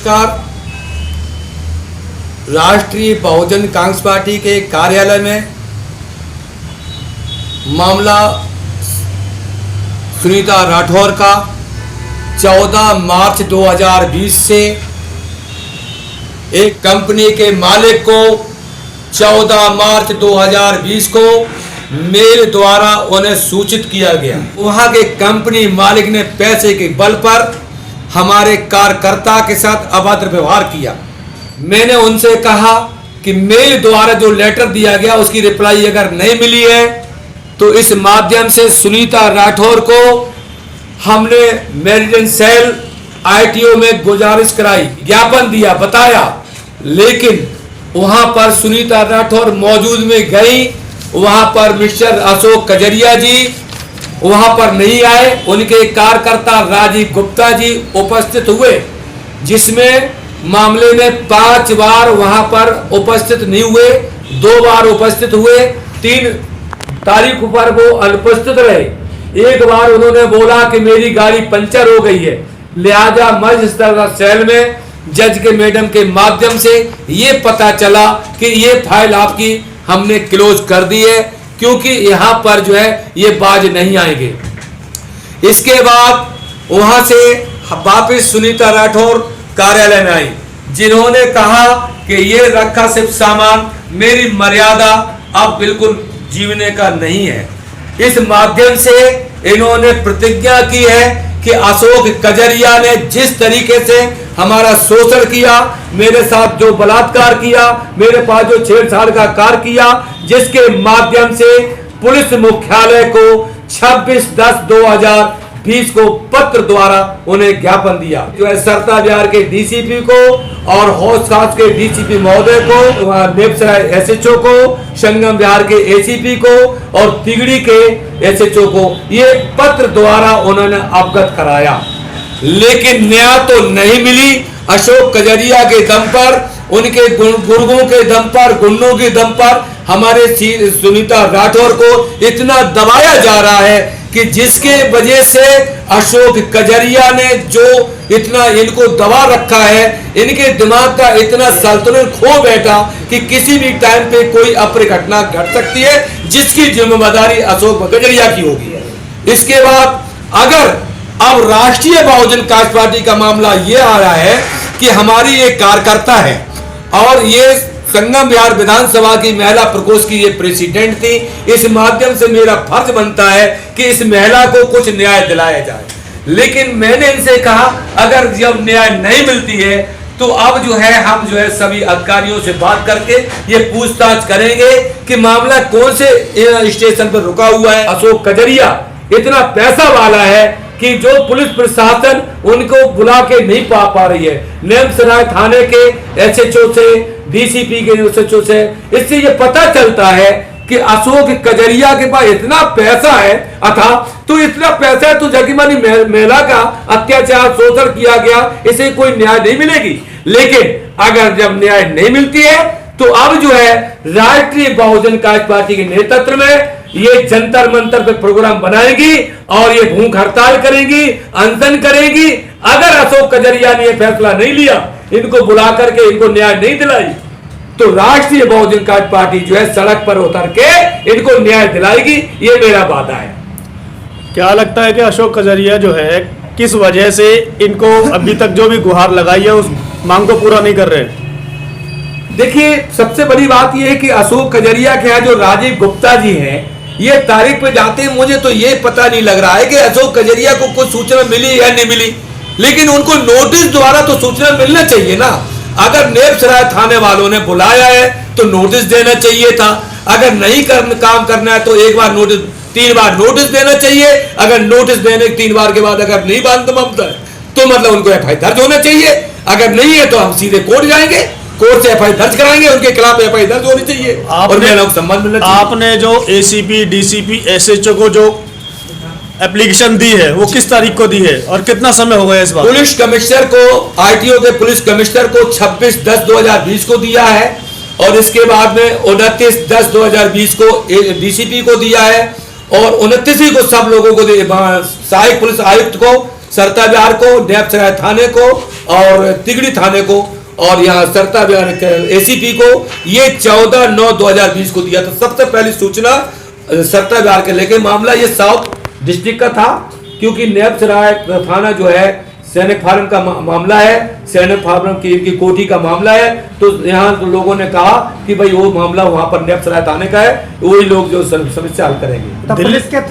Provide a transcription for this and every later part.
नमस्कार। राष्ट्रीय बहुजन कांग्रेस पार्टी के कार्यालय में मामला सुनीता राठौर का 14 मार्च 2020 से एक कंपनी के मालिक को 14 मार्च 2020 को मेल द्वारा उन्हें सूचित किया गया। वहां के कंपनी मालिक ने पैसे के बल पर हमारे कार्यकर्ता के साथ अभद्र व्यवहार किया। मैंने उनसे कहा कि मेल द्वारा जो लेटर दिया गया उसकी रिप्लाई अगर नहीं मिली है तो इस माध्यम से सुनीता राठौर को हमने मेरिडियन सेल ITO में गुजारिश कराई, ज्ञापन दिया, बताया, लेकिन वहां पर सुनीता राठौर मौजूद में गई। वहां पर मिस्टर अशोक कजरिया जी वहां पर नहीं आए। उनके कार्यकर्ता राजीव गुप्ता जी उपस्थित हुए, जिसमें मामले में 5 बार वहां पर उपस्थित नहीं हुए, 2 बार उपस्थित हुए, 3 तारीख पर वो अनुपस्थित रहे। एक बार उन्होंने बोला कि मेरी गाड़ी पंचर हो गई है, लिहाजा मजिस्ट्रेट सेल में जज के मैडम के माध्यम से ये पता चला कि ये फाइल आपकी हमने क्लोज कर दी है, क्योंकि यहाँ पर जो है ये बाज नहीं आएंगे। इसके बाद वहां से वापिस सुनीता राठौर कार्यालय में आई, जिन्होंने कहा कि ये रखा सिर्फ सामान, मेरी मर्यादा अब बिल्कुल जीवने का नहीं है। इस माध्यम से इन्होंने प्रतिज्ञा की है कि अशोक कजरिया ने जिस तरीके से हमारा शोषण किया, मेरे साथ जो बलात्कार किया, मेरे पास जो छेड़छाड़ का कार्य किया, जिसके माध्यम से पुलिस मुख्यालय को 26/10/2020 को पत्र द्वारा उन्हें ज्ञापन दिया। जो है सरता बिहार के DCP को और हौस खास के DCP महोदय को, नेपसराय SHO को, संगम बिहार के ACP को और तिगड़ी के SHO को ये पत्र द्वारा उन्होंने अवगत कराया, लेकिन न्याय तो नहीं मिली। अशोक कजरिया के दम पर, उनके गुर्गों के दम पर, गुंडों के दम पर हमारे सुनीता राठौर को इतना दबाया जा रहा है कि जिसके वजह से अशोक कजरिया ने जो इतना इनको दबा रखा है, इनके दिमाग का इतना संतुलन खो बैठा कि किसी भी टाइम पे कोई अप्रिय घटना घट सकती है, जिसकी जिम्मेदारी अशोक कजरिया की होगी। इसके बाद अगर अब राष्ट्रीय बहुजन कांग्रेस पार्टी का मामला ये आ रहा है कि हमारी एक कार्यकर्ता है और ये संगम बिहार विधानसभा की महिला प्रकोष्ठ की ये प्रेसिडेंट थी, इस माध्यम से मेरा फर्ज बनता है कि इस महिला को कुछ न्याय दिलाया जाए। लेकिन मैंने इनसे कहा अगर जब न्याय नहीं मिलती है तो अब जो है हम जो है सभी अधिकारियों से बात करके ये पूछताछ करेंगे कि मामला कौन से स्टेशन पर रुका हुआ है। अशोक कजरिया इतना पैसा वाला है कि जो पुलिस प्रशासन उनको बुला के नहीं पा रही है, नेमसराय थाने के SHO से, DCP के SHO से, इससे ये पता चलता है कि अशोक कजरिया के पास इतना पैसा है। अथा तो इतना पैसा है तो जगीमानी महिला का अत्याचार शोषण किया गया, इसे कोई न्याय नहीं मिलेगी। लेकिन अगर जब न्याय नहीं मिलती है तो अब जो है राष्ट्रीय बहुजन कांग्रेस पार्टी के नेतृत्व में ये जंतर मंतर पे प्रोग्राम बनाएगी और ये भूख हड़ताल करेगी, अनशन करेगी। अगर अशोक कजरिया ने यह फैसला नहीं लिया, इनको बुला करके इनको न्याय नहीं दिलाई, तो राष्ट्रीय बहुजन कांग्रेस पार्टी जो है सड़क पर उतर के इनको न्याय दिलाएगी, ये मेरा वादा है। क्या लगता है कि अशोक कजरिया जो है किस वजह से इनको अभी तक जो भी गुहार लगाई है उस मांग को पूरा नहीं कर रहे? देखिए, सबसे बड़ी बात यह है कि अशोक कजरिया के यहाँ जो राजीव गुप्ता जी हैं, ये तारीख पे जाते हैं, मुझे तो ये पता नहीं लग रहा है कि अशोक कजरिया को कुछ सूचना मिली या नहीं मिली, लेकिन उनको नोटिस द्वारा तो सूचना मिलना चाहिए ना। अगर नेपसराय थाने वालों ने बुलाया है तो नोटिस देना चाहिए था। अगर नहीं काम करना है तो 1 बार नोटिस, 3 बार नोटिस देना चाहिए। अगर नोटिस देने 3 बार के बाद अगर नहीं मानता है तो मतलब उनको FIR दर्ज होना चाहिए। अगर नहीं है तो हम सीधे कोर्ट जाएंगे, कोर्ट से FIR दर्ज कराएंगे, उनके खिलाफ FIR दर्ज होनी चाहिए और मेरा सम्मान मिलना चाहिए। आपने जो ACP, DCP, SHO को जो एप्लीकेशन दी है वो किस तारीख को दी है और कितना समय हो गया इस बात? पुलिस कमिश्नर को, ITO के पुलिस कमिश्नर को 26/10/2020 को दिया है और इसके बाद में 29/10/2020 को DCP को दिया है और 29 को सब लोगों को सहायक पुलिस आयुक्त को, सरता विहार को, नेपसराय थाने को और तिगड़ी थाने को और यहाँ सरता विहार एसीपी को ये 14/9/2020 को दिया था। सबसे पहली सूचना सरता विहार के लेके मामला ये साउथ डिस्ट्रिक्ट का था, क्योंकि नेपसराय थाना जो है सैनिक फार्म का मामला है, सैनिक फार्म की इनकी कोठी का मामला है। तो यहाँ तो लोगों ने कहा कि भाई वो मामला वहां पर नेपसराय थाने का है, वही लोग जो समस्या हल करेंगे। तो पुलिस के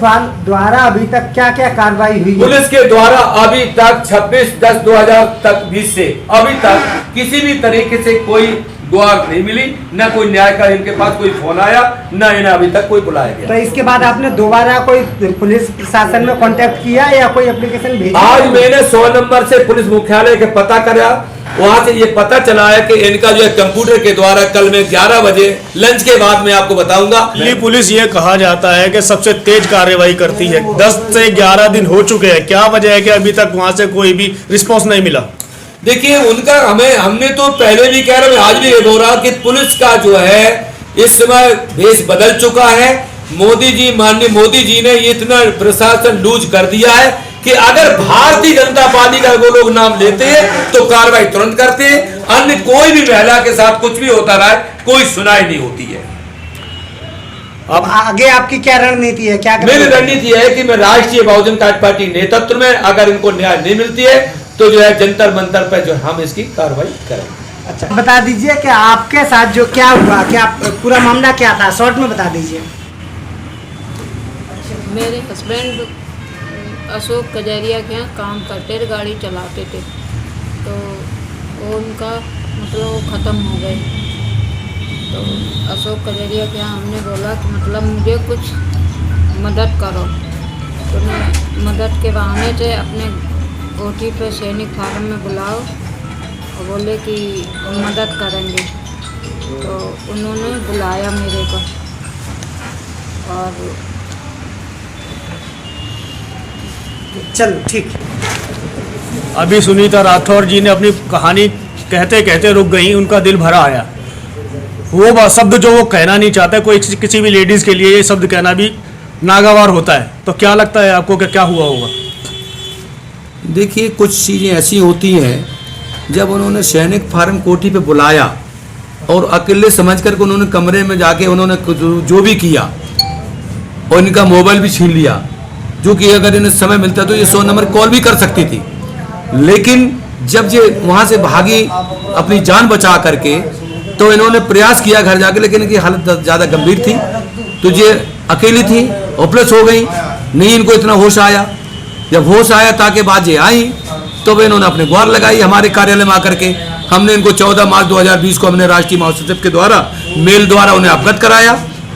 द्वारा अभी तक क्या क्या कार्रवाई हुई है? पुलिस के द्वारा अभी तक 26/10/2020 से अभी तक किसी भी तरीके से कोई गुहार नहीं मिली, न कोई न्याय का इनके पास कोई फोन आया, न इन्हें अभी तक कोई बुलाया गया। तो इसके बाद आपने दोबारा कोई पुलिस प्रशासन में कांटेक्ट किया या कोई एप्लीकेशन भेजी? आज मैंने 100 नंबर से पुलिस मुख्यालय के पता करा, वहां से ये पता चला है कि इनका जो है कंप्यूटर के द्वारा कल मैं 11 बजे लंच के बाद मैं आपको बताऊंगा। दिल्ली पुलिस ये कहा जाता है कि सबसे तेज कार्रवाई करती है। 10 से 11 दिन हो चुके हैं, क्या वजह है कि अभी तक वहां से कोई भी रिस्पॉन्स नहीं मिला? देखिए उनका हमने तो पहले भी कह रहे हैं, आज भी ये बोल रहा कि पुलिस का जो है इस समय भेष बदल चुका है। माननीय मोदी जी ने ये इतना प्रशासन लूज कर दिया है कि अगर भारतीय जनता पार्टी का वो लोग नाम लेते हैं तो कार्रवाई तुरंत करते हैं, अन्य कोई भी महिला के साथ कुछ भी होता रहा कोई सुनाई नहीं होती है। अब आगे आपकी क्या रणनीति है? क्या मेरी रणनीति है कि मैं राष्ट्रीय बहुजन पार्टी नेतृत्व में अगर इनको न्याय नहीं मिलती है तो जो है जंतर मंतर पर जो हम इसकी कार्रवाई करेंगे। अच्छा, बता दीजिए कि आपके साथ जो क्या हुआ, क्या पूरा मामला क्या था, शॉर्ट में बता दीजिए। मेरे हस्बैंड अशोक कजरिया के यहाँ काम करते थे, गाड़ी चलाते थे, तो वो उनका मतलब वो ख़त्म हो गए। तो अशोक कजरिया के यहाँ हमने बोला कि मतलब मुझे कुछ मदद करो, तो मैं मदद के बहाने से अपने कोठी पे सैनिक फार्म में बुलाओ और बोले कि मदद करेंगे। तो उन्होंने बुलाया मेरे को और चलो ठीक। अभी सुनीता राठौर जी ने अपनी कहानी कहते कहते रुक गई, उनका दिल भरा आया। वो शब्द जो वो कहना नहीं चाहता, कोई किसी भी लेडीज के लिए ये शब्द कहना भी नागवार होता है। तो क्या लगता है आपको कि क्या हुआ होगा? देखिए कुछ चीज़ें ऐसी होती हैं, जब उन्होंने सैनिक फार्म कोठी पे बुलाया और अकेले समझ कर उन्होंने कमरे में जाके उन्होंने जो भी किया और इनका मोबाइल भी छीन लिया, जो कि अगर इन्हें समय मिलता तो ये 100 नंबर कॉल भी कर सकती थी। लेकिन जब ये वहाँ से भागी अपनी जान बचा करके, तो इन्होंने प्रयास किया घर जाके, लेकिन इनकी हालत ज़्यादा गंभीर थी, तो ये अकेली थी, होपलेस हो गई, नहीं इनको इतना होश आया। जब होश आया ताकि बाद ये आई तो वे इन्होंने अपने गुहार लगाई हमारे कार्यालय में आकर के। हमने इनको 14 मार्च 2020 को हमने राष्ट्रीय महासचिव के द्वारा मेल द्वारा उन्हें अवगत कराया,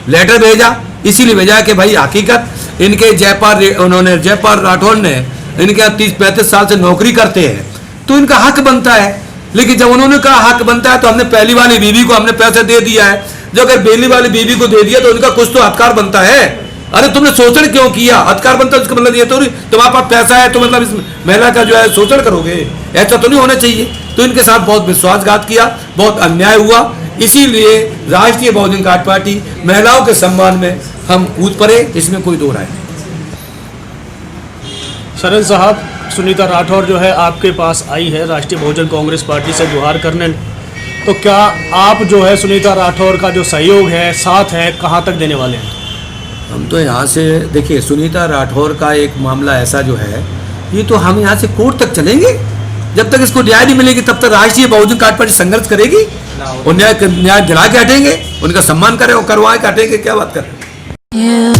लेटर भेजा, इसीलिए भेजा कि भाई हकीकत इनके जयपाल राठौर ने इनके 30-35 साल से नौकरी करते हैं, तो इनका हक बनता है। लेकिन जब उन्होंने कहा हक बनता है तो हमने पहली वाली बीवी को हमने पैसे दे दिया है, जो अगर पहली वाली बीवी को दे दिया तो उनका कुछ तो अधिकार बनता है। अरे तुमने शोषण क्यों किया? अधिकार बनता है, उसका मतलब ये तो नहीं तुम्हारे पास पैसा है तो मतलब इस महिला का जो है शोषण करोगे, ऐसा तो नहीं होना चाहिए। तो इनके साथ बहुत विश्वासघात किया, बहुत अन्याय हुआ। इसीलिए राष्ट्रीय बहुजन पार्टी महिलाओं के सम्मान में हम कूद पड़े, इसमें कोई दो राय नहीं। सरन साहब, सुनीता राठौर जो है आपके पास आई है राष्ट्रीय बहुजन कांग्रेस पार्टी से गुहार करने, तो क्या आप जो है सुनीता राठौर का जो सहयोग है, साथ है, कहाँ तक देने वाले हैं? हम तो यहाँ से देखिए, सुनीता राठौर का एक मामला ऐसा जो है, ये तो हम यहाँ से कोर्ट तक चलेंगे। जब तक इसको न्याय नहीं मिलेगी तब तक राष्ट्रीय बहुजन पार्टी संघर्ष करेगी और न्याय दिला के हटेंगे, उनका सम्मान करें और करवाए के हटेंगे। क्या बात कर रहे हैं?